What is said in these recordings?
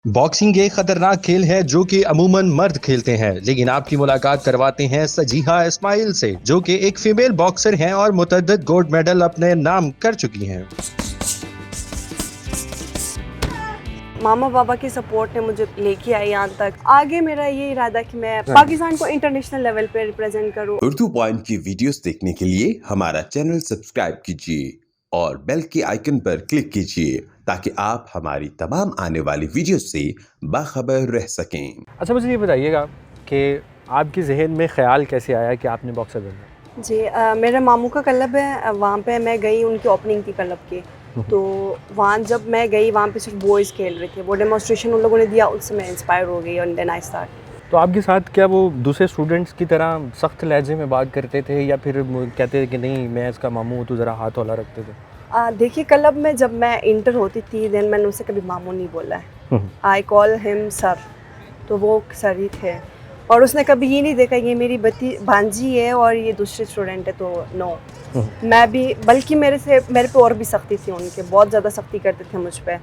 Boxing एक खतरनाक खेल है जो कि अमूमन मर्द खेलते हैं, लेकिन आपकी मुलाकात करवाते हैं सजीहा इस्माइल से, जो कि एक फीमेल बॉक्सर हैं और मुतअद्दिद गोल्ड मेडल अपने नाम कर चुकी हैं। मामा बाबा की सपोर्ट ने मुझे लेके आई यहाँ तक। आगे मेरा ये इरादा कि मैं पाकिस्तान को इंटरनेशनल लेवल पे रिप्रेजेंट करूँ। उर्दू पॉइंट की वीडियोस देखने के लिए हमारा चैनल सब्सक्राइब कीजिए और बेल के आइकन पर क्लिक कीजिए ताकि आप हमारी तमाम आने वाली वीडियोस से बाखबर रह सकें। अच्छा, मुझे ये बताइएगा कि आपके जहन में ख्याल कैसे आया कि आपने बॉक्सर बनना? जी मेरे मामू का क्लब है, वहाँ पे मैं गई, उनकी ओपनिंग थी क्लब की। तो वहाँ जब मैं गई, वहाँ पे सिर्फ बॉयज़ खेल रहे थे। वो डेमोस्ट्रेशन उन लोगों ने दिया, उससे मैं इंस्पायर हो गई और देन आई स्टार्ट। तो आपके साथ क्या वो दूसरे स्टूडेंट्स की तरह सख्त लहजे में बात करते थे या फिर कहते थे कि नहीं मैं इसका मामू हूँ, तो ज़रा हाथ हौला रखते थे? देखिए, क्लब में जब मैं इंटर होती थी देन मैंने उसे कभी मामू नहीं बोला है। आई कॉल हिम सर, तो वो सर ही थे। और उसने कभी ये नहीं देखा ये मेरी भांजी है और ये दूसरे स्टूडेंट है, तो नो। मैं भी, बल्कि मेरे पे और भी सख्ती थी, उनके बहुत ज़्यादा सख्ती करते थे मुझ पे।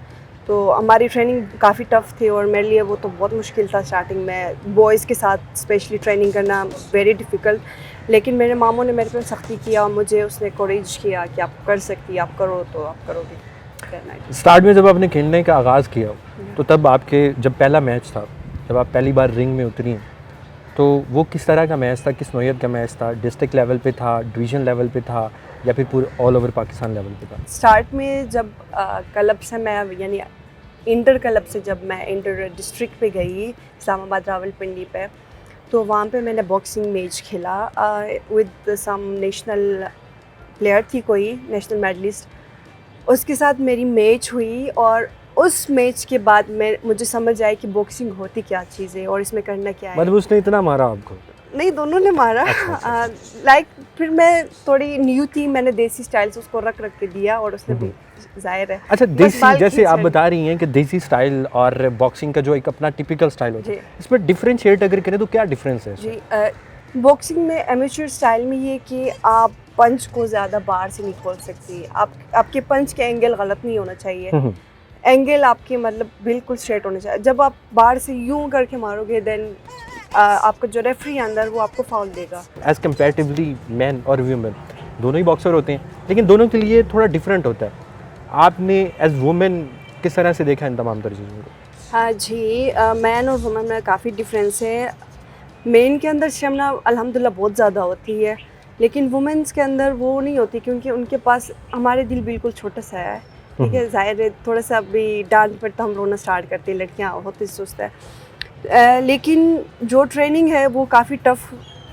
तो हमारी ट्रेनिंग काफ़ी टफ़ थी और मेरे लिए वो तो बहुत मुश्किल था स्टार्टिंग में, बॉयज़ के साथ स्पेशली ट्रेनिंग करना वेरी डिफ़िकल्ट। लेकिन मेरे मामू ने मेरे पे सख्ती किया और मुझे उसने कोरेज किया कि आप कर सकती, आप करो तो आप करोगे। स्टार्ट में जब आपने खेलने का आगाज़ किया तो तब आपके जब पहला मैच था, जब आप पहली बार रिंग में उतरी, तो वो किस तरह का मैच था, किस नौइयत का मैच था? डिस्ट्रिक्ट लेवल पे था, डिवीज़न लेवल पे था या फिर पूरे ऑल ओवर पाकिस्तान लेवल पे था? स्टार्ट में जब क्लब से मैं, यानी इंटर क्लब से जब मैं इंटर डिस्ट्रिक्ट पे गई, इस्लामाबाद रावलपिंडी पे, तो वहाँ पे मैंने बॉक्सिंग मैच खेला विद सम नेशनल प्लेयर थी, कोई नेशनल मेडलिस्ट। उसके साथ मेरी मैच हुई और उस मैच के बाद मुझे समझ आया कि बॉक्सिंग होती क्या चीज़ है और इसमें करना क्या है। मतलब उसने इतना मारा आपको? नहीं, दोनों ने मारा। लाइक फिर मैं थोड़ी न्यू थी, मैंने देसी स्टाइल से उसको रख के दिया और उसने भी, जाहिर है। अच्छा, देसी जैसे आप बता रही हैं कि देसी स्टाइल और बॉक्सिंग का जो एक अपना टिपिकल स्टाइल होता है, इसमें डिफरेंशिएट अगर करें तो क्या डिफरेंस है? जी, बॉक्सिंग में एमेच्योर स्टाइल में ये कि आप पंच को ज़्यादा बाहर से नहीं खोल सकती, आपके पंच के एंगल गलत नहीं होना चाहिए। एंगल आपके मतलब बिल्कुल स्ट्रेट होना चाहिए। जब आप बाहर से यूं करके मारोगे देन आपका जो रेफरी अंदर वो आपको फाउल देगा। एज कम्पेरेटिवली मैन और वुमेन दोनों ही बॉक्सर होते हैं, लेकिन दोनों के लिए थोड़ा डिफरेंट होता है। आपने एज वुमेन किस तरह से देखा इन तमाम तर चीज़ों को? हाँ जी, मैन और वुमेन में काफ़ी डिफरेंस है। मेन के अंदर स्टेमिना अल्हम्दुलिल्लाह बहुत ज़्यादा होती है, लेकिन वुमेन्स के अंदर वो नहीं होती क्योंकि उनके पास, हमारे दिल बिल्कुल छोटा सा है, ठीक है। ज़ाहिर है थोड़ा सा भी डांट पड़ता हम रोना स्टार्ट करते हैं, लड़कियाँ होती सुस्त है। लेकिन जो ट्रेनिंग है वो काफ़ी टफ़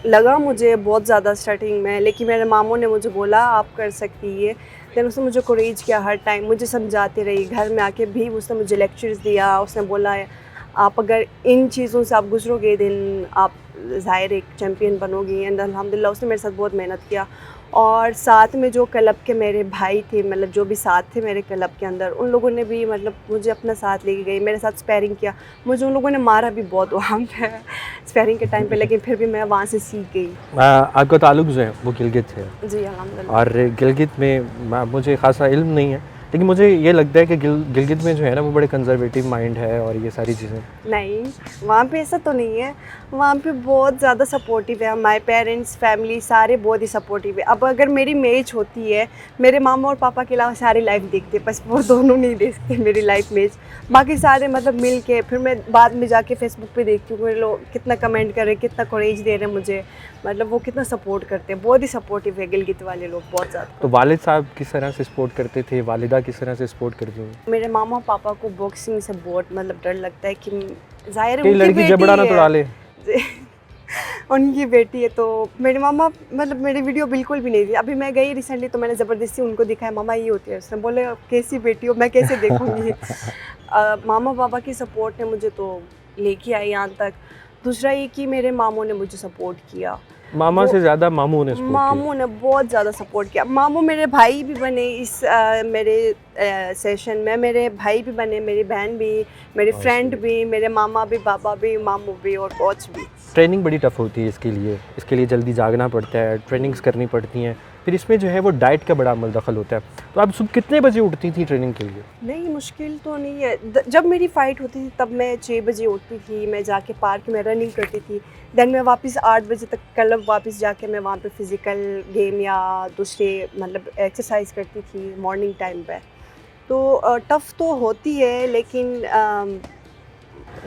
लगा मुझे बहुत ज़्यादा स्टार्टिंग में, लेकिन मेरे मामू ने मुझे बोला आप कर सकती है। देन उसने मुझे कोरेज किया, हर टाइम मुझे समझाती रही, घर में आके भी उसने मुझे लेक्चर्स दिया। उसने बोला आप अगर इन चीज़ों से आप गुजरोगे दिन आप ज़ाहिर एक चैम्पियन बनोगी। एंड अल्हम्दुलिल्लाह उसने मेरे साथ बहुत मेहनत किया। और साथ में जो क्लब के मेरे भाई थे, मतलब जो भी साथ थे मेरे क्लब के अंदर, उन लोगों ने भी मतलब मुझे अपना साथ लेके गई, मेरे साथ स्पैरिंग किया। मुझे उन लोगों ने मारा भी बहुत वहाँ पे स्पैरिंग के टाइम पे, लेकिन फिर भी मैं वहाँ से सीख गई। आपका ताल्लुक जो है वो गिलगित है? जी अल्हम्दुलिल्लाह। और गिलगित में मुझे खासा इल्म नहीं है, लेकिन मुझे ये लगता है कि गिलगित में जो है ना वो बड़े कंजर्वेटिव माइंड है और ये सारी चीज़ें। नहीं, वहाँ पे ऐसा तो नहीं है, वहाँ पे बहुत ज़्यादा सपोर्टिव है। हमारे पेरेंट्स, फैमिली सारे बहुत ही सपोर्टिव है। अब अगर मेरी मैच होती है, मेरे मामा और पापा के अलावा सारे लाइव देखते, बस वो दोनों नहीं देखते मेरी लाइव मैच। बाकी सारे मतलब मिल के, फिर मैं बाद में जाके फेसबुक पे देखती हूँ मेरे लोग कितना कमेंट कर रहे हैं, कितना कोरेज दे रहे हैं मुझे, मतलब वो कितना सपोर्ट करते हैं। बहुत ही सपोर्टिव है गिलगित वाले लोग, बहुत ज़्यादा। तो वालिद साहब किस तरह से सपोर्ट करते थे, वालिदा किस तरह से सपोर्ट करती हैं? मेरे मामा पापा को बॉक्सिंग से बहुत मतलब डर लगता है कि ज़ाहिर है कि उनकी लड़की बेटी जबड़ा ना तो है। डाले। उनकी बेटी है, तो मेरे मामा मतलब मेरी वीडियो बिल्कुल भी नहीं थी। अभी मैं गई रिसेंटली तो मैंने ज़बरदस्ती उनको दिखाया, मामा ये होती है। उसने बोले कैसी बेटी हो, मैं कैसे देखूँगी। मामा पापा की सपोर्ट ने मुझे तो लेके आई यहाँ तक। दूसरा ये कि मेरे मामू ने मुझे सपोर्ट किया, मामा से ज़्यादा मामू ने सपोर्ट किया। मामू ने बहुत ज़्यादा सपोर्ट किया। मामू मेरे भाई भी बने इस मेरे सेशन में, मेरे भाई भी बने, मेरी बहन भी, मेरे फ्रेंड भी, मेरे मामा भी, पापा भी, मामू भी और कोच भी। ट्रेनिंग बड़ी टफ़ होती है इसके लिए जल्दी जागना पड़ता है, ट्रेनिंग्स करनी पड़ती हैं, फिर इसमें जो है वो डाइट का बड़ा अमल दखल होता है। तो आप सुबह कितने बजे उठती थी ट्रेनिंग के लिए? नहीं, मुश्किल तो नहीं है। जब मेरी फ़ाइट होती थी तब मैं 6 बजे उठती थी, मैं जाके पार्क में रनिंग करती थी। देन मैं वापस 8 बजे तक क्लब वापस जाके मैं वहाँ पे फ़िज़िकल गेम या दूसरे मतलब एक्सरसाइज करती थी मॉर्निंग टाइम पे। तो टफ़ तो होती है, लेकिन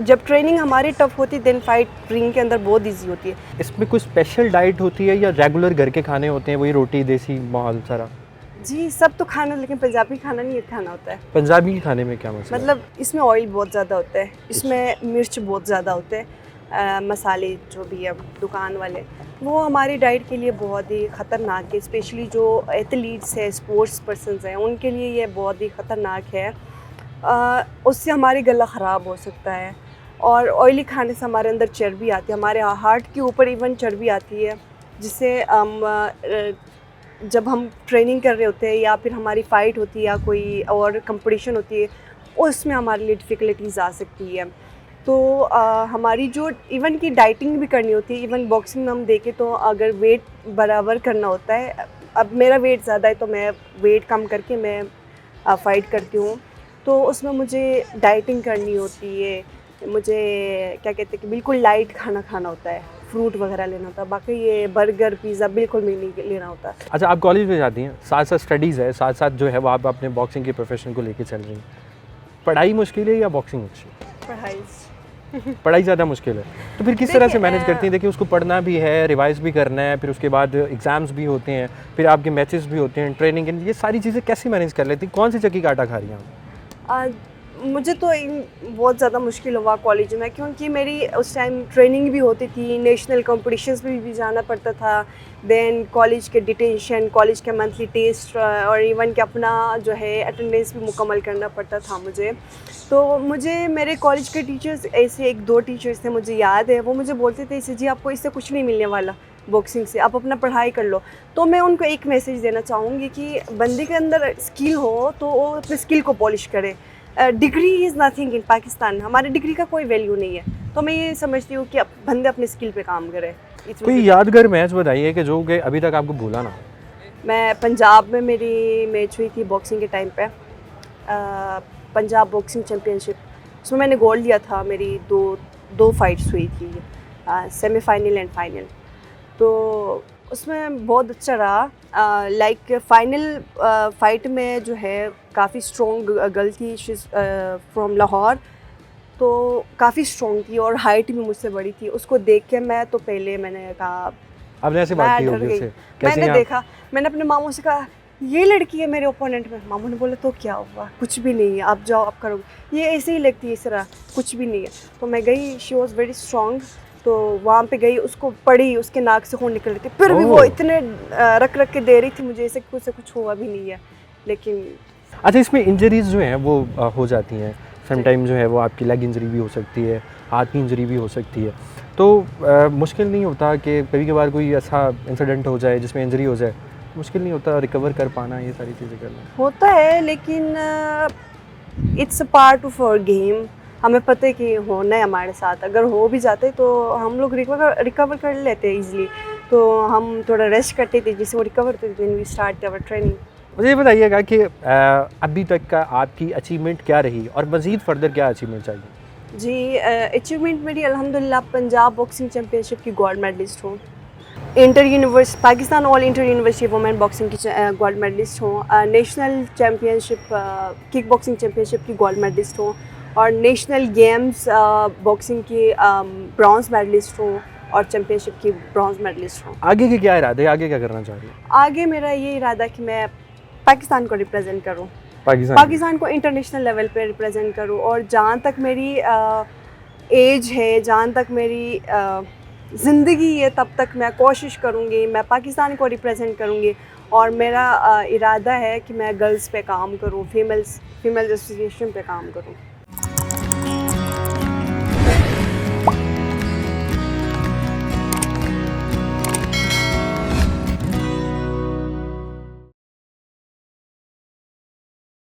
जब ट्रेनिंग हमारी टफ़ होती है देन फाइट रिंग के अंदर बहुत ईजी होती है। इसमें कोई स्पेशल डाइट होती है या रेगुलर घर के खाने होते हैं, वही रोटी देसी माहौल सारा? जी, सब तो खाना, लेकिन पंजाबी खाना नहीं खाना होता है। पंजाबी खाने में क्या मसला है? मतलब इसमें ऑयल बहुत ज़्यादा होता है, इसमें मिर्च बहुत ज़्यादा होते हैं, मसाले जो भी है दुकान वाले, वो हमारी डाइट के लिए बहुत ही ख़तरनाक है। स्पेशली जो एथलीट्स है, स्पोर्ट्स पर्सन्स हैं, उनके लिए ये बहुत ही ख़तरनाक है। उससे हमारी गला ख़राब हो सकता है, और ऑयली खाने से हमारे अंदर चर्बी आती है, हमारे हार्ट के ऊपर इवन चर्बी आती है, जिससे जब हम ट्रेनिंग कर रहे होते हैं या फिर हमारी फ़ाइट होती है या कोई और कंपटीशन होती है, उसमें हमारे लिए डिफ़िकल्टीज़ आ सकती है। तो हमारी जो इवन की डाइटिंग भी करनी होती है, इवन बॉक्सिंग में हम देखें तो अगर वेट बराबर करना होता है, अब मेरा वेट ज़्यादा है तो मैं वेट कम करके मैं फ़ाइट करती हूँ, तो उसमें मुझे डाइटिंग करनी होती है, मुझे क्या कहते हैं कि बिल्कुल लाइट खाना खाना होता है, फ्रूट वगैरह लेना होता है, बाकी ये बर्गर पिज़्ज़ा बिल्कुल भी नहीं लेना होता। अच्छा, आप कॉलेज में जाती हैं, साथ साथ स्टडीज़ है, साथ साथ जो है वो आप अपने बॉक्सिंग के प्रोफेशन को लेके चल रही हैं। पढ़ाई मुश्किल है या बॉक्सिंग अच्छी है? पढ़ाई पढ़ाई ज़्यादा मुश्किल है, तो फिर किस तरह से देखिए, मैनेज करती हैं? देखिए, उसको पढ़ना भी है, रिवाइज़ भी करना है, फिर उसके बाद एग्ज़ाम्स भी होते हैं, फिर आपके मैचेस भी होते हैं, ट्रेनिंग, ये सारी चीज़ें कैसे मैनेज कर लेती हैं? कौन सी चक्की का आटा खा रही हैं आप? मुझे तो बहुत ज़्यादा मुश्किल हुआ कॉलेज में, क्योंकि मेरी उस टाइम ट्रेनिंग भी होती थी, नेशनल कॉम्पिटिशन्स में भी जाना पड़ता था, देन कॉलेज के डिटेंशन, कॉलेज के मंथली टेस्ट, और इवन कि अपना जो है अटेंडेंस भी मुकम्मल करना पड़ता था मुझे। तो मुझे मेरे कॉलेज के टीचर्स, ऐसे 1-2 टीचर्स थे मुझे याद है, वो मुझे बोलते थे, इसे जी आपको इससे कुछ नहीं मिलने वाला बॉक्सिंग से, आप अपना पढ़ाई कर लो। तो मैं उनको एक मैसेज देना चाहूँगी कि बंदे के अंदर स्किल हो तो वो अपने स्किल को पॉलिश करे। Degree is nothing in Pakistan, हमारी डिग्री का कोई वैल्यू नहीं है। तो मैं ये समझती हूँ कि बंदे अपने स्किल पे काम करें। कोई यादगार मैच बताइए कि जो कि अभी तक आपको भूला ना हो। मैं पंजाब में मेरी मैच हुई थी बॉक्सिंग के टाइम पे, पंजाब बॉक्सिंग चैम्पियनशिप, उसमें मैंने गोल्ड लिया था। मेरी दो फाइट्स हुई थी, सेमीफाइनल एंड फाइनल, तो उसमें बहुत अच्छा रहा। लाइक फाइनल फाइट में जो है काफ़ी स्ट्रॉन्ग गर्ल थी, शी इज़ फ्रॉम लाहौर, तो काफ़ी स्ट्रॉन्ग थी और हाइट भी मुझसे बड़ी थी। उसको देख के मैं तो पहले मैंने कहा, आपने ऐसे बात की मैं होगी डर गई। उससे? कैसे मैंने आप? देखा, मैंने अपने मामू से कहा ये लड़की है मेरे ओपोनेंट में। मामू ने बोला तो क्या हुआ, कुछ भी नहीं है, आप जाओ आप करोगे, ये ऐसे ही लगती है इस तरह, कुछ भी नहीं है। तो मैं गई, शी वॉज़ वेरी स्ट्रॉन्ग, तो वहाँ पे गई, उसको पड़ी, उसके नाक से खून निकल रही थी, फिर भी वो ओह! इतने रख के दे रही थी मुझे, ऐसे कुछ हुआ भी नहीं है। लेकिन अच्छा, इसमें इंजरीज़ जो हैं वो हो जाती हैं समटाइम, जो है वो आपकी लेग इंजरी भी हो सकती है, हाथ की इंजरी भी हो सकती है, तो मुश्किल नहीं होता कि कभी कभार कोई ऐसा इंसिडेंट हो जाए जिसमें इंजरी हो जाए? मुश्किल नहीं होता रिकवर कर पाना, ये सारी चीज़ें करना? होता है, लेकिन it's a part of our game. हमें पता है कि होना है हमारे साथ, अगर हो भी जाता है तो हम लोग रिकवर कर लेते हैं ईजिली। तो हम थोड़ा रेस्ट करते थे, जिससे वो रिकवर होते थे, वी स्टार्ट आवर ट्रेनिंग। मुझे ये बताइएगा कि अभी तक का आपकी अचीवमेंट क्या रही और मज़ीद फर्दर क्या अचीवमेंट चाहिए? जी, अचीवमेंट मेरी अल्हम्दुलिल्लाह पंजाब बॉक्सिंग चैम्पियनशिप की गोल्ड मेडलिस्ट हूँ, inter university Pakistan all inter university women boxing की गोल्ड मेडलिस्ट हूँ, national championship kick boxing championship की गोल्ड मेडलिस्ट हूँ, और नेशनल गेम्स बॉक्सिंग की ब्रॉन्ज मेडलिस्ट हूँ, और चैम्पियनशिप की ब्रॉन्ज मेडलिस्ट हूँ। आगे के क्या इरादे, आगे क्या करना चाह रही है? आगे मेरा ये इरादा है कि मैं पाकिस्तान को रिप्रेजेंट करूँ, पाकिस्तान पाकिस्तान को इंटरनेशनल लेवल पे रिप्रेजेंट करूँ, और जहाँ तक मेरी एज है, जहाँ तक मेरी ज़िंदगी है, तब तक मैं कोशिश करूँगी, मैं पाकिस्तान को रिप्रेजेंट करूँगी। और मेरा इरादा है कि मैं गर्ल्स पे काम करूँ, फीमेल एसोसिएशन पे काम करूँ।